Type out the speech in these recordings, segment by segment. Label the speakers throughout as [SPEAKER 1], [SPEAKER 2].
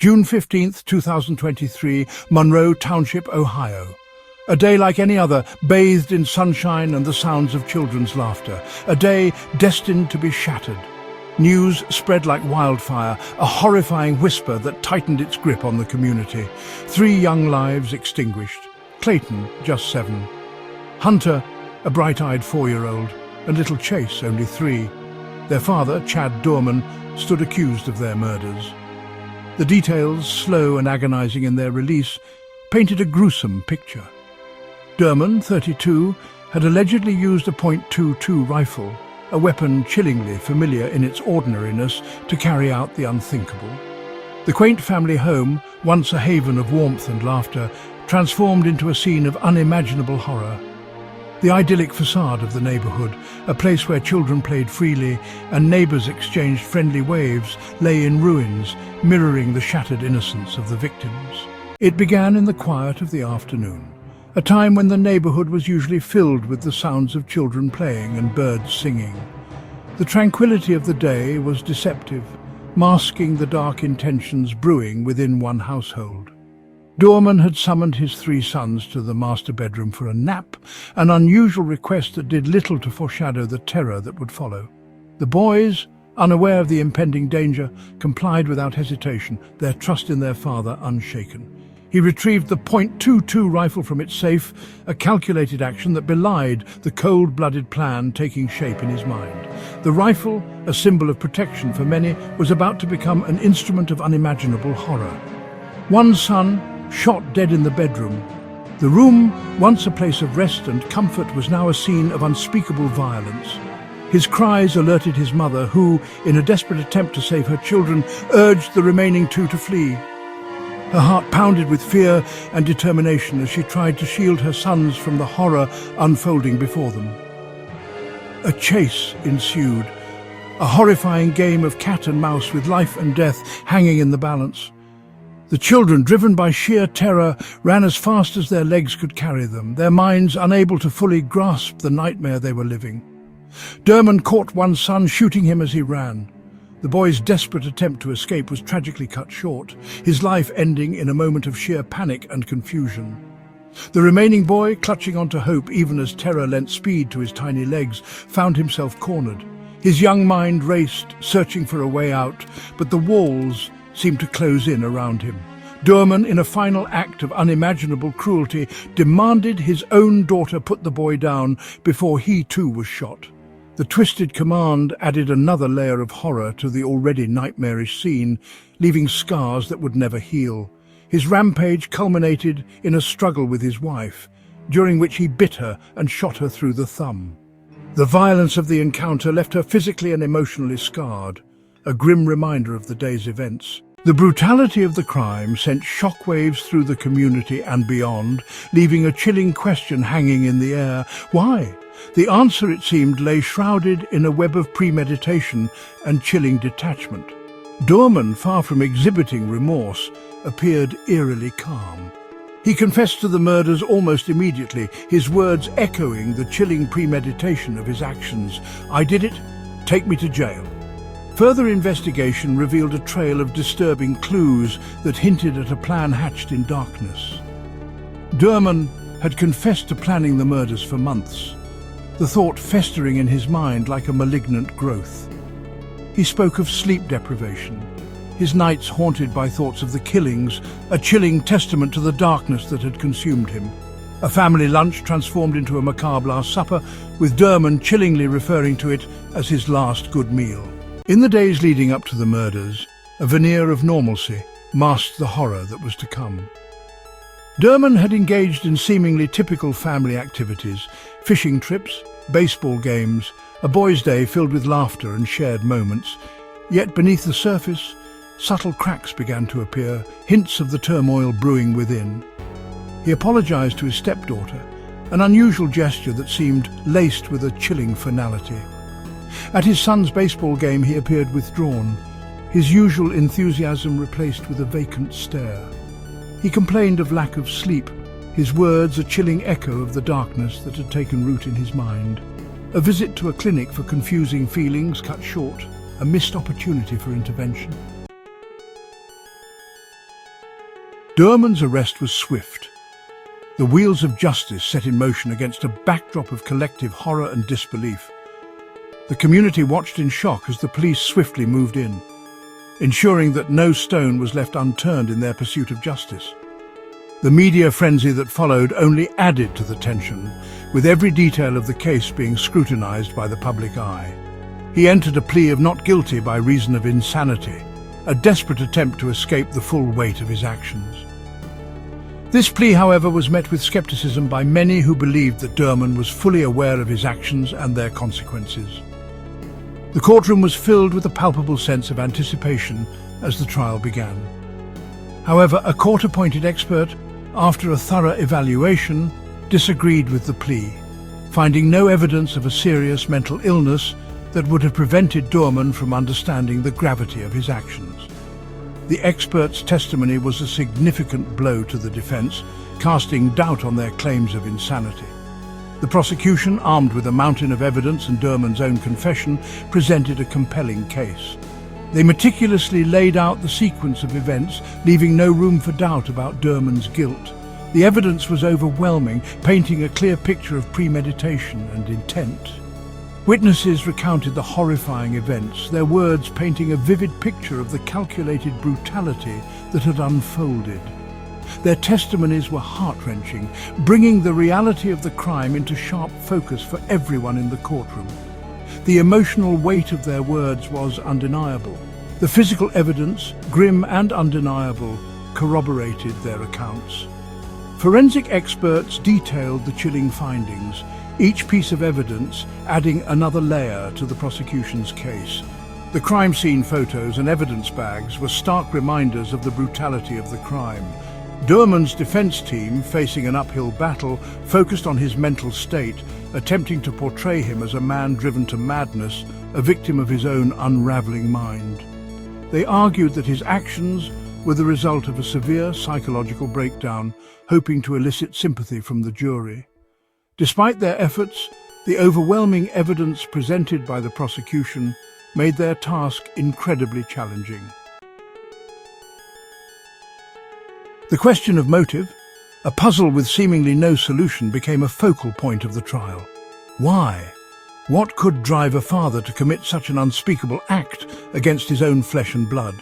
[SPEAKER 1] June 15th, 2023, Monroe, Township, Ohio. A day like any other, bathed in sunshine and the sounds of children's laughter. A day destined to be shattered. News spread like wildfire, a horrifying whisper that tightened its grip on the community. 3 young lives extinguished. Clayton, just 7. Hunter, a bright-eyed 4-year-old, and little Chase, only 3. Their father, Chad Dorman, stood accused of their murders. The details, slow and agonizing in their release, painted a gruesome picture. Dorman, 32, had allegedly used a .22 rifle, a weapon chillingly familiar in its ordinariness, to carry out the unthinkable. The quaint family home, once a haven of warmth and laughter, transformed into a scene of unimaginable horror. The idyllic facade of the neighborhood, a place where children played freely and neighbors exchanged friendly waves, lay in ruins, mirroring the shattered innocence of the victims. It began in the quiet of the afternoon, a time when the neighborhood was usually filled with the sounds of children playing and birds singing. The tranquility of the day was deceptive, masking the dark intentions brewing within one household. Dorman had summoned his 3 sons to the master bedroom for a nap, an unusual request that did little to foreshadow the terror that would follow. The boys, unaware of the impending danger, complied without hesitation, their trust in their father unshaken. He retrieved the .22 rifle from its safe, a calculated action that belied the cold-blooded plan taking shape in his mind. The rifle, a symbol of protection for many, was about to become an instrument of unimaginable horror. One son, shot dead in the bedroom. The room, once a place of rest and comfort, was now a scene of unspeakable violence. His cries alerted his mother, who, in a desperate attempt to save her children, urged the remaining 2 to flee. Her heart pounded with fear and determination as she tried to shield her sons from the horror unfolding before them. A chase ensued, a horrifying game of cat and mouse with life and death hanging in the balance. The children, driven by sheer terror, ran as fast as their legs could carry them, their minds unable to fully grasp the nightmare they were living. Dorman caught one son, shooting him as he ran. The boy's desperate attempt to escape was tragically cut short, his life ending in a moment of sheer panic and confusion. The remaining boy, clutching onto hope even as terror lent speed to his tiny legs, found himself cornered. His young mind raced, searching for a way out, but the walls seemed to close in around him. Dorman, in a final act of unimaginable cruelty, demanded his own daughter put the boy down before he too was shot. The twisted command added another layer of horror to the already nightmarish scene, leaving scars that would never heal. His rampage culminated in a struggle with his wife, during which he bit her and shot her through the thumb. The violence of the encounter left her physically and emotionally scarred, a grim reminder of the day's events. The brutality of the crime sent shockwaves through the community and beyond, leaving a chilling question hanging in the air. Why? The answer, it seemed, lay shrouded in a web of premeditation and chilling detachment. Dorman, far from exhibiting remorse, appeared eerily calm. He confessed to the murders almost immediately, his words echoing the chilling premeditation of his actions. "I did it. Take me to jail." Further investigation revealed a trail of disturbing clues that hinted at a plan hatched in darkness. Dorman had confessed to planning the murders for months, the thought festering in his mind like a malignant growth. He spoke of sleep deprivation, his nights haunted by thoughts of the killings, a chilling testament to the darkness that had consumed him. A family lunch transformed into a macabre Last Supper, with Dorman chillingly referring to it as his last good meal. In the days leading up to the murders, a veneer of normalcy masked the horror that was to come. Dorman had engaged in seemingly typical family activities, fishing trips, baseball games, a boys' day filled with laughter and shared moments. Yet beneath the surface, subtle cracks began to appear, hints of the turmoil brewing within. He apologized to his stepdaughter, an unusual gesture that seemed laced with a chilling finality. At his son's baseball game, he appeared withdrawn, his usual enthusiasm replaced with a vacant stare. He complained of lack of sleep, his words a chilling echo of the darkness that had taken root in his mind. A visit to a clinic for confusing feelings cut short, a missed opportunity for intervention. Durman's arrest was swift. The wheels of justice set in motion against a backdrop of collective horror and disbelief. The community watched in shock as the police swiftly moved in, ensuring that no stone was left unturned in their pursuit of justice. The media frenzy that followed only added to the tension, with every detail of the case being scrutinized by the public eye. He entered a plea of not guilty by reason of insanity, a desperate attempt to escape the full weight of his actions. This plea, however, was met with skepticism by many who believed that Durman was fully aware of his actions and their consequences. The courtroom was filled with a palpable sense of anticipation as the trial began. However, a court-appointed expert, after a thorough evaluation, disagreed with the plea, finding no evidence of a serious mental illness that would have prevented Durman from understanding the gravity of his actions. The expert's testimony was a significant blow to the defense, casting doubt on their claims of insanity. The prosecution, armed with a mountain of evidence and Durman's own confession, presented a compelling case. They meticulously laid out the sequence of events, leaving no room for doubt about Durman's guilt. The evidence was overwhelming, painting a clear picture of premeditation and intent. Witnesses recounted the horrifying events, their words painting a vivid picture of the calculated brutality that had unfolded. Their testimonies were heart-wrenching, bringing the reality of the crime into sharp focus for everyone in the courtroom. The emotional weight of their words was undeniable. The physical evidence, grim and undeniable, corroborated their accounts. Forensic experts detailed the chilling findings, each piece of evidence adding another layer to the prosecution's case. The crime scene photos and evidence bags were stark reminders of the brutality of the crime. Durman's defense team, facing an uphill battle, focused on his mental state, attempting to portray him as a man driven to madness, a victim of his own unraveling mind. They argued that his actions were the result of a severe psychological breakdown, hoping to elicit sympathy from the jury. Despite their efforts, the overwhelming evidence presented by the prosecution made their task incredibly challenging. The question of motive, a puzzle with seemingly no solution, became a focal point of the trial. Why? What could drive a father to commit such an unspeakable act against his own flesh and blood?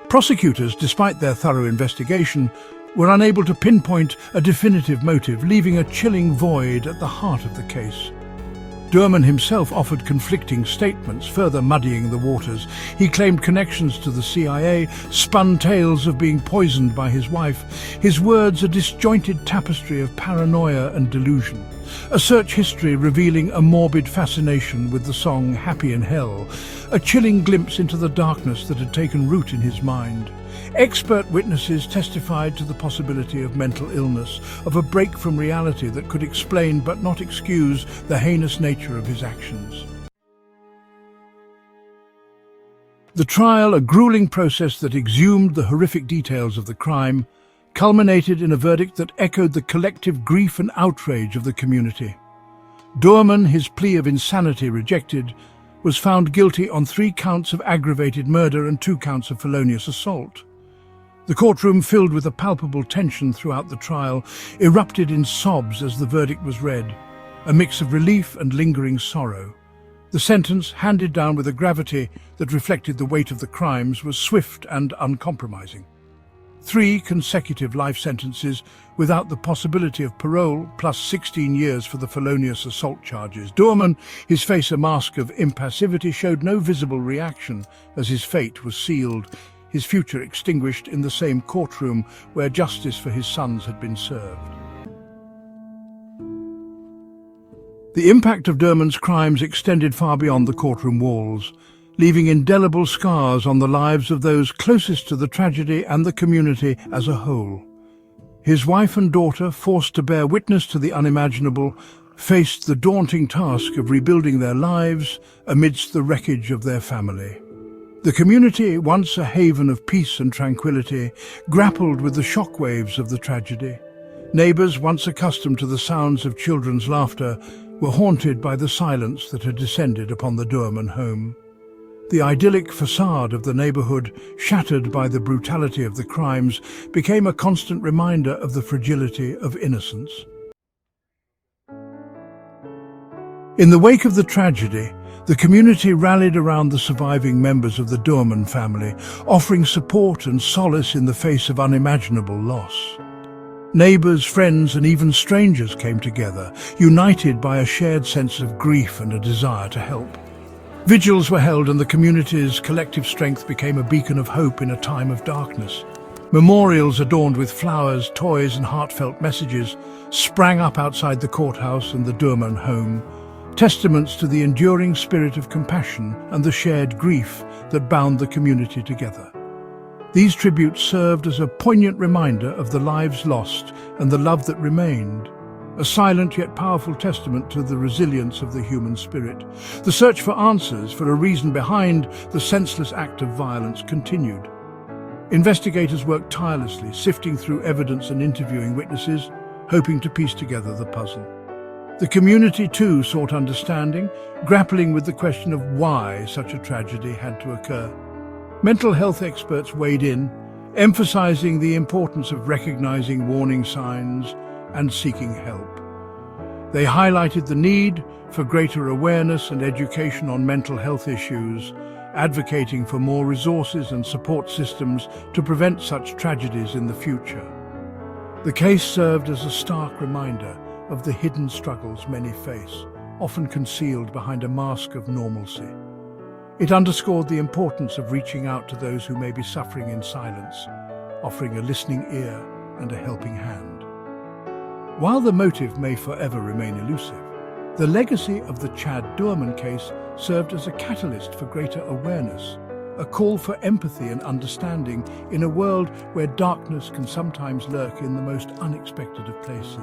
[SPEAKER 1] Prosecutors, despite their thorough investigation, were unable to pinpoint a definitive motive, leaving a chilling void at the heart of the case. Durman himself offered conflicting statements, further muddying the waters. He claimed connections to the CIA, spun tales of being poisoned by his wife, his words a disjointed tapestry of paranoia and delusion. A search history revealing a morbid fascination with the song Happy in Hell, a chilling glimpse into the darkness that had taken root in his mind. Expert witnesses testified to the possibility of mental illness, of a break from reality that could explain but not excuse the heinous nature of his actions. The trial, a grueling process that exhumed the horrific details of the crime, culminated in a verdict that echoed the collective grief and outrage of the community. Durman, his plea of insanity rejected, was found guilty on 3 counts of aggravated murder and 2 counts of felonious assault. The courtroom, filled with a palpable tension throughout the trial, erupted in sobs as the verdict was read, a mix of relief and lingering sorrow. The sentence, handed down with a gravity that reflected the weight of the crimes, was swift and uncompromising. 3 consecutive life sentences without the possibility of parole, plus 16 years for the felonious assault charges. Durman, his face a mask of impassivity, showed no visible reaction as his fate was sealed, his future extinguished in the same courtroom where justice for his sons had been served. The impact of Durman's crimes extended far beyond the courtroom walls, leaving indelible scars on the lives of those closest to the tragedy and the community as a whole. His wife and daughter, forced to bear witness to the unimaginable, faced the daunting task of rebuilding their lives amidst the wreckage of their family. The community, once a haven of peace and tranquility, grappled with the shockwaves of the tragedy. Neighbors, once accustomed to the sounds of children's laughter, were haunted by the silence that had descended upon the Durman home. The idyllic facade of the neighborhood, shattered by the brutality of the crimes, became a constant reminder of the fragility of innocence. In the wake of the tragedy, the community rallied around the surviving members of the Doorman family, offering support and solace in the face of unimaginable loss. Neighbors, friends, and even strangers came together, united by a shared sense of grief and a desire to help. Vigils were held and the community's collective strength became a beacon of hope in a time of darkness. Memorials adorned with flowers, toys, and heartfelt messages sprang up outside the courthouse and the Doorman home, testaments to the enduring spirit of compassion and the shared grief that bound the community together. These tributes served as a poignant reminder of the lives lost and the love that remained, a silent yet powerful testament to the resilience of the human spirit. The search for answers, for a reason behind the senseless act of violence, continued. Investigators worked tirelessly, sifting through evidence and interviewing witnesses, hoping to piece together the puzzle. The community too sought understanding, grappling with the question of why such a tragedy had to occur. Mental health experts weighed in, emphasizing the importance of recognizing warning signs and seeking help. They highlighted the need for greater awareness and education on mental health issues, advocating for more resources and support systems to prevent such tragedies in the future. The case served as a stark reminder of the hidden struggles many face, often concealed behind a mask of normalcy. It underscored the importance of reaching out to those who may be suffering in silence, offering a listening ear and a helping hand. While the motive may forever remain elusive, the legacy of the Chad Doorman case served as a catalyst for greater awareness, a call for empathy and understanding in a world where darkness can sometimes lurk in the most unexpected of places.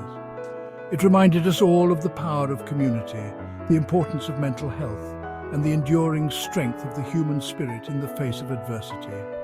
[SPEAKER 1] It reminded us all of the power of community, the importance of mental health, and the enduring strength of the human spirit in the face of adversity.